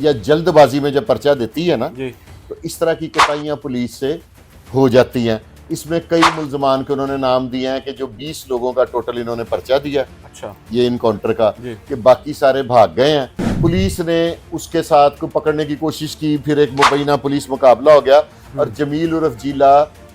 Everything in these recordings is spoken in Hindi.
या जल्दबाजी में जब पर्चा देती है ना जी। तो इस तरह की कोताहियां पुलिस से हो जाती हैं। इसमें कई मुल्जमान के उन्होंने नाम दिए हैं कि जो 20 लोगों का टोटल इन्होंने पर्चा दिया अच्छा ये इनकाउंटर का, जी। कि बाकी सारे भाग गए हैं। पुलिस ने उसके साथ को पकड़ने की कोशिश की, फिर एक मुबैना पुलिस मुकाबला हो गया और जमील उर्फ जीला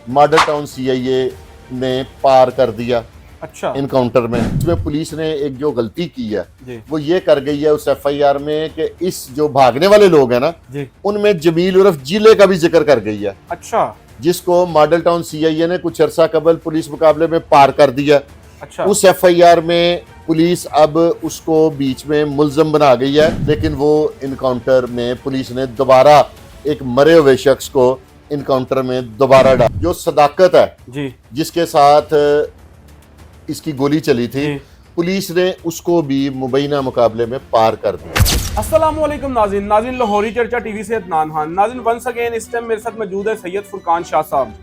मॉडल टाउन CIA ने पार कर दिया अच्छा इनकाउंटर में। इसमें पुलिस ने एक जो गलती की है जी। वो ये कर गई है उस FIR में कि इस जो भागने वाले लोग हैं ना जी। उनमें जमील उर्फ जिले का भी जिक्र कर गई है, अच्छा जिसको मॉडल टाउन CIA ने कुछ अरसा कबल पुलिस मुकाबले में पार कर दिया। अच्छा उस FIR में पुलिस अब उसको बीच में मुल्जम बना गई है, लेकिन वो इनकाउंटर में पुलिस ने दोबारा एक मरे हुए शख्स को इनकाउंटर में दोबारा डाला। जो सदाकत है जी जिसके साथ इसकी गोली चली थी, जी। पुलिस ने उसको भी मुबैना मुकाबले में पार कर दिया। अस्सलाम वालेकुम नाज़रीन लाहौरी चर्चा टीवी से अदनान खान। नाज़रीन वंस अगेन इस टाइम मेरे साथ मौजूद है सैयद फुरकान शाह साहब।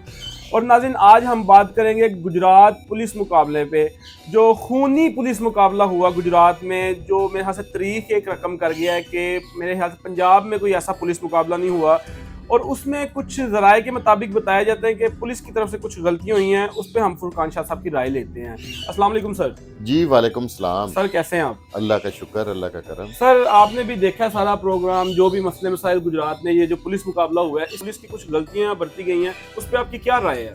और नाज़रीन आज हम बात करेंगे गुजरात पुलिस मुकाबले पे, जो खूनी पुलिस मुकाबला हुआ गुजरात में, जो मेरे ख्याल से तारीख एक रकम कर गया है कि मेरे ख्याल से पंजाब में कोई ऐसा पुलिस मुकाबला नहीं हुआ। और उसमें कुछ ज़राए के मुताबिक बताया जाता है कि पुलिस की तरफ से कुछ गलतियां हुई हैं, उस पर हम फुरकान शाह साहब की राय लेते हैं। अस्सलाम वालेकुम सर। जी वालेकुम सलाम। सर कैसे हैं आप? अल्लाह का शुक्र, अल्लाह का करम। सर आपने भी देखा सारा प्रोग्राम, जो भी मसले मसाइल गुजरात में ये जो पुलिस मुकाबला हुआ है, इस पुलिस की कुछ गलतियां बरती गई हैं, उस पर आपकी क्या राय है?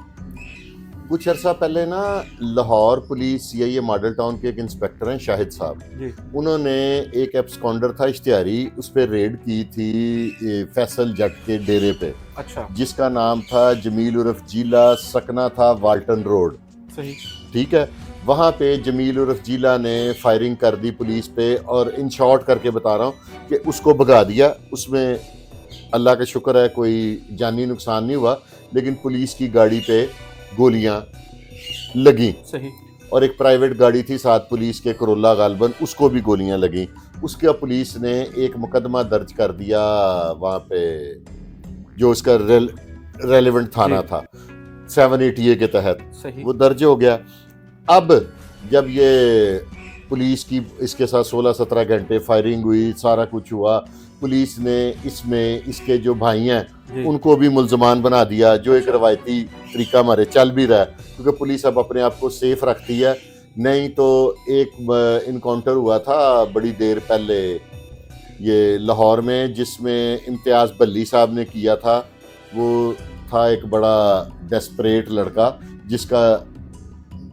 कुछ अर्सा पहले ना Lahore police CIA model town के एक इंस्पेक्टर हैं शाहिद साहब जी। उन्होंने एक एब्सकॉन्डर था इश्तिहारी, उस पर रेड की थी फैसल जट के डेरे पे, अच्छा जिसका नाम था जमील उर्फ जीला, सकना था वाल्टन रोड। सही। ठीक है, वहाँ पे जमील उर्फ जीला ने फायरिंग कर दी पुलिस पे, और इन शॉर्ट करके बता रहा हूँ कि उसको भगा दिया। उसमें अल्लाह का शुक्र है कोई जानी नुकसान नहीं हुआ, लेकिन पुलिस की गाड़ी पे गोलियां लगी। सही। और एक प्राइवेट गाड़ी थी साथ पुलिस के, करोला गालबन, उसको भी गोलियां लगी। उसके पुलिस ने एक मुकदमा दर्ज कर दिया वहाँ पे, जो उसका रेलेवेंट थाना था 780A के तहत, सही। वो दर्ज हो गया। अब जब ये पुलिस की इसके साथ 16-17 घंटे फायरिंग हुई, सारा कुछ हुआ, पुलिस ने इसमें इसके जो भाई हैं उनको भी मुल्जमान बना दिया, जो एक रवायती तरीका हमारे चल भी रहा है, क्योंकि पुलिस अब अपने आप को सेफ रखती है। नहीं तो एक इनकाउंटर हुआ था बड़ी देर पहले ये लाहौर में, जिसमें इम्तियाज़ बल्ली साहब ने किया था। वो था एक बड़ा डेस्परेट लड़का जिसका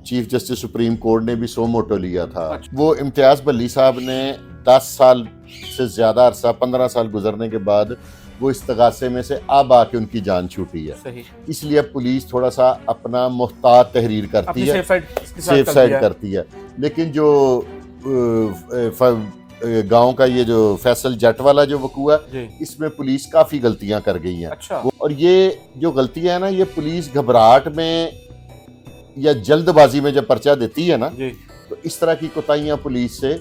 चीफ जस्टिस सुप्रीम कोर्ट ने भी सो मोटो लिया था। वो इम्तियाज़ बल्ली साहब ने 10 साल से ज़्यादा अरसा, 15 साल गुजरने के बाद वो इस तगासे में से अब आके उनकी जान छूटी है। सही। इसलिए पुलिस थोड़ा सा अपना मुहतात तहरीर करती है, सेफ साइड करती है। लेकिन जो गांव का ये जो फैसल जट वाला जो वकूआ है, इसमें पुलिस काफ़ी गलतियां कर गई हैं। अच्छा। और ये जो गलतियां है ना, ये पुलिस घबराहट में या जल्दबाजी में जब पर्चा देती है ना तो इस तरह की कोताहियां पुलिस से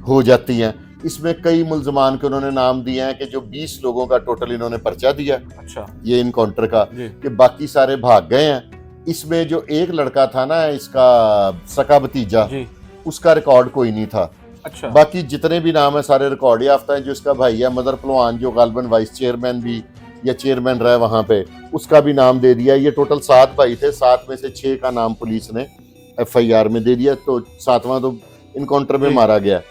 हो जाती हैं। इसमें कई मुल्जमान के उन्होंने नाम दिए हैं कि जो 20 लोगों का टोटल इन्होंने पर्चा दिया अच्छा ये इनकाउंटर का, कि बाकी सारे भाग गए हैं। इसमें जो एक लड़का था ना, इसका सका भतीजा, उसका रिकॉर्ड कोई नहीं था। अच्छा। बाकी जितने भी नाम है सारे रिकॉर्ड याफ्ता है। जो इसका भाई है मदर पहलवान, जो गालबन वाइस चेयरमैन भी या चेयरमैन रहा है वहाँ पे, उसका भी नाम दे दिया। ये टोटल 7 भाई थे, 7 में से 6 का नाम पुलिस ने FIR में दे दिया, तो 7वां तो इनकाउंटर में मारा गया।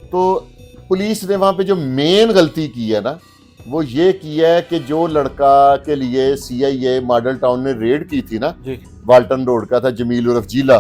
तो पुलिस ने वहाँ पे जो मेन गलती की है ना, वो ये की है कि जो लड़का के लिए CIA मॉडल टाउन ने रेड की थी ना, वाल्टन रोड का था, जमील उर्फ जीला,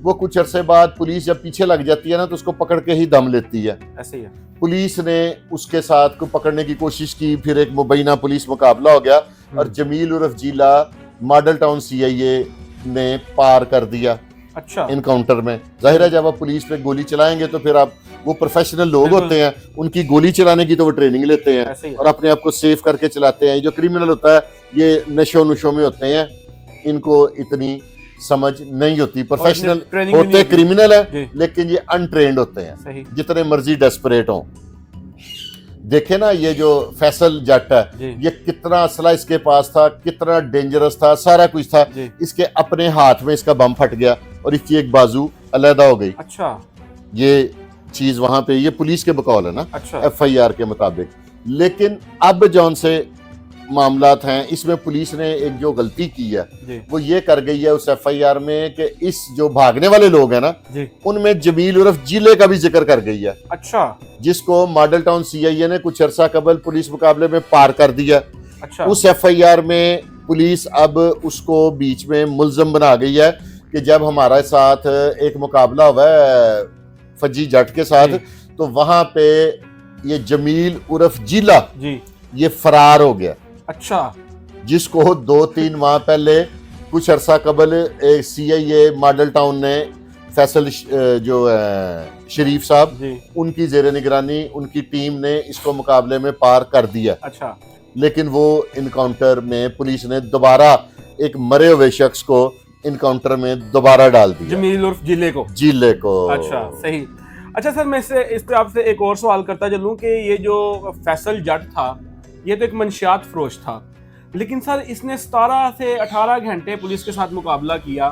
वो कुछ अरसे बाद पुलिस जब पीछे लग जाती है ना तो उसको पकड़ के ही दम लेती है। ऐसे ही है। पुलिस ने उसके साथ को पकड़ने की कोशिश की, फिर एक मुबैना पुलिस मुकाबला हो गया और जमील उर्फ जीला मॉडल टाउन CIA ने पार कर दिया। अच्छा। इनकाउंटर में जाहिर है जब आप पुलिस पे गोली चलाएंगे तो फिर आप, वो प्रोफेशनल लोग होते हैं, उनकी गोली चलाने की तो वो ट्रेनिंग लेते हैं और अपने आप को सेफ करके चलाते हैं। जो क्रिमिनल होता है ये नशो नुशो में होते हैं, इनको इतनी समझ नहीं होती। प्रोफेशनल होते क्रिमिनल है लेकिन ये अनट्रेंड होते हैं, जितने मर्जी डेस्परेट हों। देखे ना ये जो फैसल जट है, ये कितना असला इसके पास था, कितना डेंजरस था, सारा कुछ था। इसके अपने हाथ में इसका बम फट गया और इसकी एक बाजू अलहदा हो गई। अच्छा। ये चीज वहां पे, ये पुलिस के बकौल है ना, अच्छा। FIR के मुताबिक। लेकिन अब जौन से मामलात हैं इसमें पुलिस ने एक जो गलती की है जी वो ये कर गई है उस एफआईआर में कि इस जो भागने वाले लोग हैं ना जी। उनमें जमील उर्फ जिले का भी जिक्र कर गई है, अच्छा जिसको मॉडल टाउन सीआईए ने कुछ अरसा कबल पुलिस मुकाबले में पार कर दिया। अच्छा। उस एफआईआर में पुलिस अब उसको बीच में मुल्जम बना गई है कि जब हमारे साथ एक मुकाबला हुआ है फजी जट के साथ जी। तो वहां पे ये जमील उर्फ जिला जी। ये फरार हो गया। अच्छा। जिसको 2-3 माह पहले कुछ अरसा कबल सीआईए मॉडल टाउन ने फैसल जो शरीफ साहब जी। उनकी जेर निगरानी उनकी टीम ने इसको मुकाबले में पार कर दिया। अच्छा। लेकिन वो इनकाउंटर में पुलिस ने दोबारा एक मरे हुए शख्स को इनकाउंटर में दोबारा डाल दिया, जमील उर्फ जिले को। अच्छा सही। अच्छा सर, मैं इस पे आपसे एक और सवाल करता चलूं कि ये जो फैसल जट था ये तो एक मंशियात फरोश था, लेकिन सर इसने 17 से 18 घंटे पुलिस के साथ मुकाबला किया।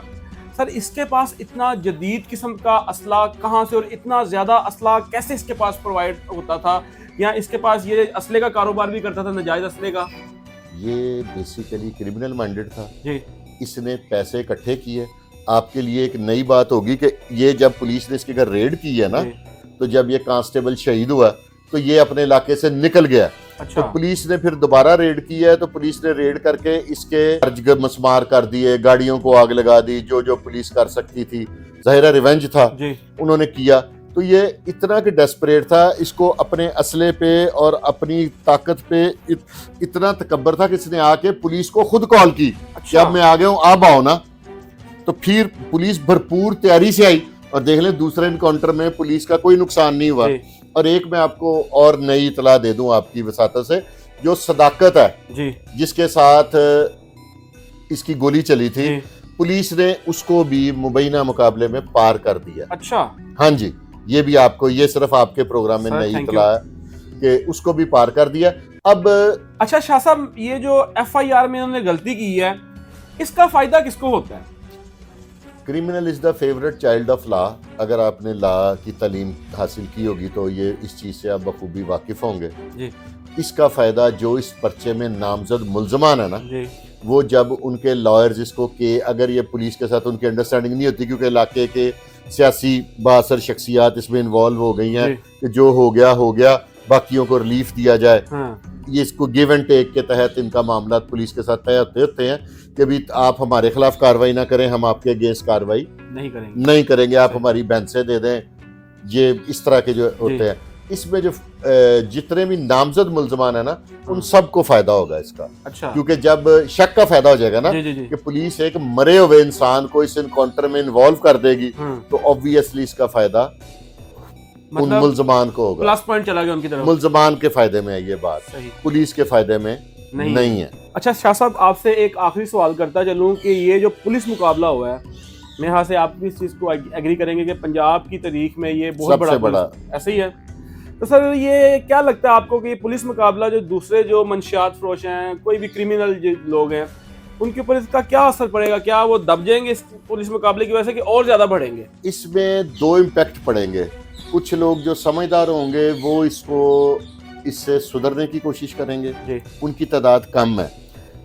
सर इसके पास इतना जदीद किस्म का असला कहाँ से और इतना ज़्यादा असला कैसे इसके पास प्रोवाइड होता था, या इसके पास ये असले का कारोबार भी करता था, नाजायज असले का? ये बेसिकली क्रिमिनल माइंडेड था जी। इसने पैसे इकट्ठे किए। आपके लिए एक नई बात होगी कि ये जब पुलिस ने इसके घर रेड की है ना, तो जब ये कांस्टेबल शहीद हुआ तो ये अपने इलाके से निकल गया। अच्छा। तो पुलिस ने फिर दोबारा रेड की है, तो पुलिस ने रेड करके इसके मस्मार कर दिए, गाड़ियों को आग लगा दी, जो जो पुलिस कर सकती थी, ज़ाहिरा रिवेंज था जी। उन्होंने किया। तो ये इतना कि डेस्परेट था, इसको अपने असले पे और अपनी ताकत पे इतना तकब्बर था कि इसने आके पुलिस को खुद कॉल की कि अब मैं आ गया हूँ, आप आओ ना। तो फिर पुलिस भरपूर तैयारी से आई और देख लें दूसरे इनकाउंटर में पुलिस का कोई नुकसान नहीं हुआ। और एक मैं आपको और नई इतला दे दूं आपकी वसातत से, जो सदाकत है जी जिसके साथ इसकी गोली चली थी, जी। पुलिस ने उसको भी मुबैना मुकाबले में पार कर दिया। अच्छा। हाँ जी, ये भी आपको, ये सिर्फ आपके प्रोग्राम में नई इतला है कि उसको भी पार कर दिया। अब अच्छा शाह साहब, ये जो एफआईआर में इन्होंने गलती की है इसका फायदा किसको होता है? Criminal is the favourite child of law. अगर आपने लॉ की तालीम हासिल की होगी तो ये इस चीज़ से आप बखूबी वाकिफ़ होंगे जी। इसका फ़ायदा जो इस पर्चे में नामजद मुल्ज़मान है ना जी। वो जब उनके लॉयर्स इसको कि अगर ये पुलिस के साथ उनकी अंडरस्टैंडिंग नहीं होती, क्योंकि इलाके के सियासी बासर शख्सियात इसमें इन्वॉल्व हो गई हैं कि जो हो गया बाकियों को रिलीफ दिया जाए। हाँ। ये इसको गिव एंड टेक के तहत इनका मामला पुलिस के साथ तय होते हैं कि भी आप हमारे खिलाफ कार्रवाई ना करें, हम आपके अगेंस्ट कार्रवाई नहीं करेंगे, आप हमारी बेंचें दे दें। ये इस तरह के जो होते हैं, इसमें जो जितने भी नामजद मुल्जमान है ना उन सबको फायदा होगा इसका। अच्छा। क्योंकि जब शक का फायदा हो जाएगा ना कि पुलिस एक मरे हुए इंसान को इस इनकाउंटर में इन्वॉल्व कर देगी तो ऑब्वियसली इसका फायदा उन मुल्जमान को होगा। प्लस पॉइंट चला गया उनकी तरफ। मुल्जमान के फायदे में है ये बात, पुलिस के फायदे में नहीं है। अच्छा शाह साहब, आपसे एक आखिरी सवाल करता चलूं कि ये जो पुलिस मुकाबला हुआ है, मेरे ख्याल से आप भी इस चीज़ को एग्री करेंगे कि पंजाब की तारीख में ये बहुत बड़ा ऐसे ही है। तो सर ये क्या लगता है आपको कि पुलिस मुकाबला जो दूसरे जो मंशियात फरोश हैं, कोई भी क्रिमिनल जो लोग हैं, उनके ऊपर इसका क्या असर पड़ेगा? क्या वो दब जाएंगे इस पुलिस मुकाबले की वजह से कि और ज़्यादा बढ़ेंगे? इसमें दो इम्पैक्ट पड़ेंगे। कुछ लोग जो समझदार होंगे वो इससे सुधरने की कोशिश करेंगे, उनकी तादाद कम है।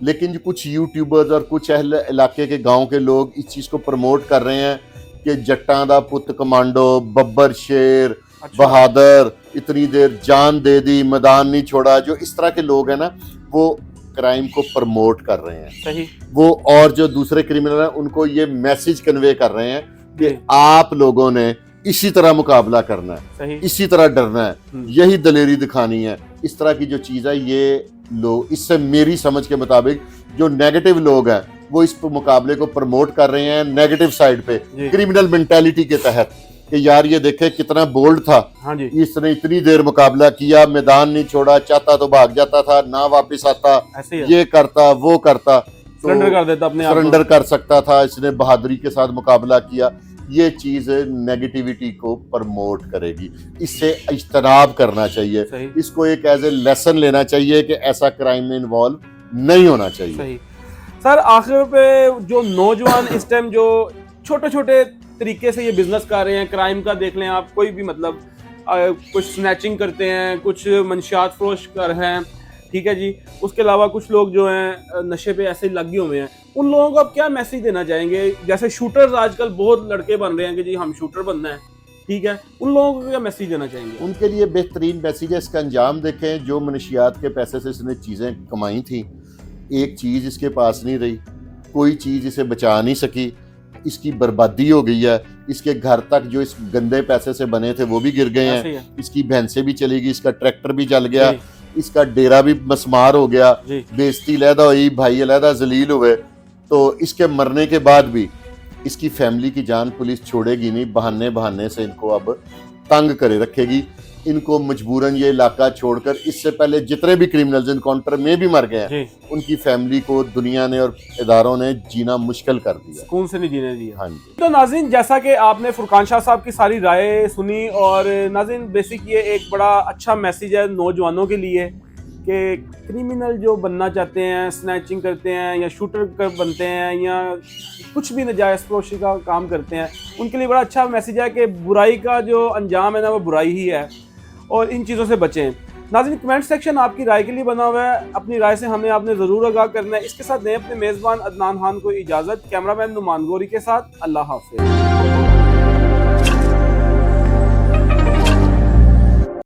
लेकिन जो कुछ यूट्यूबर्स और कुछ अहल इलाके के गांव के लोग इस चीज़ को प्रमोट कर रहे हैं कि जट्टां दा पुत कमांडो, बब्बर शेर, बहादुर, इतनी देर जान दे दी, मैदान नहीं छोड़ा, जो इस तरह के लोग हैं ना वो क्राइम को प्रमोट कर रहे हैं। सही। वो और जो दूसरे क्रिमिनल हैं उनको ये मैसेज कन्वे कर रहे हैं कि आप लोगों ने इसी तरह मुकाबला करना है, इसी तरह डरना है, यही दलेरी दिखानी है। इस तरह की जो चीज़ है ये लोग, इससे मेरी समझ के मुताबिक जो नेगेटिव लोग हैं वो इस मुकाबले को प्रमोट कर रहे हैं नेगेटिव साइड पे, क्रिमिनल मेंटालिटी के तहत कि यार ये देखे कितना बोल्ड था। हाँ जी। इसने इतनी देर मुकाबला किया, मैदान नहीं छोड़ा, चाहता तो भाग जाता था, ना वापस आता, ये करता वो करता, सरेंडर कर देता, अपने सरेंडर कर सकता था। इसने बहादुरी के साथ मुकाबला किया। ये चीज नेगेटिविटी को प्रमोट करेगी, इससे इज्तनाब करना चाहिए। इसको एक एज ए लेसन लेना चाहिए कि ऐसा क्राइम में इन्वॉल्व नहीं होना चाहिए। सही। सर आखिर पे जो नौजवान इस टाइम जो छोटे छोटे तरीके से ये बिजनेस कर रहे हैं, क्राइम का देख लें आप, कोई भी मतलब कुछ स्नैचिंग करते हैं, कुछ मंशियात फरोश कर हैं, ठीक है जी। उसके अलावा कुछ लोग जो हैं नशे पे ऐसे लगे हुए हैं, उन लोगों को आप क्या मैसेज देना चाहेंगे? जैसे शूटर्स आजकल बहुत लड़के बन रहे हैं कि जी हम शूटर बनना है, ठीक है, उन लोगों को क्या मैसेज देना चाहेंगे? उनके लिए बेहतरीन मैसेज है, इसका अंजाम देखें। जो मनशियात के पैसे से इसने चीज़ें कमाई थी, एक चीज़ इसके पास नहीं रही, कोई चीज़ इसे बचा नहीं सकी, इसकी बर्बादी हो गई है। इसके घर तक जो इस गंदे पैसे से बने थे वो भी गिर गए ऐसे ही हैं, है। इसकी भैंसें भी चली गई, इसका ट्रैक्टर भी जल गया, जी। इसका डेरा भी मसमार हो गया, जी। बेइज्जती अलहदा हुई, भाई अलहदा जलील हुए। तो इसके मरने के बाद भी इसकी फैमिली की जान पुलिस छोड़ेगी नहीं, बहाने बहाने से इनको अब तंग करे रखेगी। इनको मजबूरन ये इलाका छोड़कर, इससे पहले जितने भी क्रिमिनल्स इनकाउंटर में भी मर गए हैं, जी। उनकी फैमिली को दुनिया ने और इदारों ने जीना मुश्किल कर दिया। सुकून से नहीं जीने दिया। हाँ जी। तो नाज़रीन, जैसा कि आपने फुरकान शाह साहब की सारी राय सुनी, और नाज़रीन बेसिक ये एक बड़ा अच्छा मैसेज है नौजवानों के लिए कि क्रिमिनल जो बनना चाहते हैं, स्नैचिंग करते हैं या शूटर बनते हैं या कुछ भी नजायज़ फरोशी का काम करते हैं, उनके लिए बड़ा अच्छा मैसेज है कि बुराई का जो अंजाम है ना वो बुराई ही है, और इन चीज़ों से बचें। नाज़रीन, कमेंट सेक्शन आपकी राय के लिए बना हुआ है, अपनी राय से हमें आपने ज़रूर आगाह करना है। इसके साथ दें अपने मेज़बान अदनान खान को इजाज़त, कैमरामैन नुमान गोरी के साथ अल्लाह हाफ़िज़।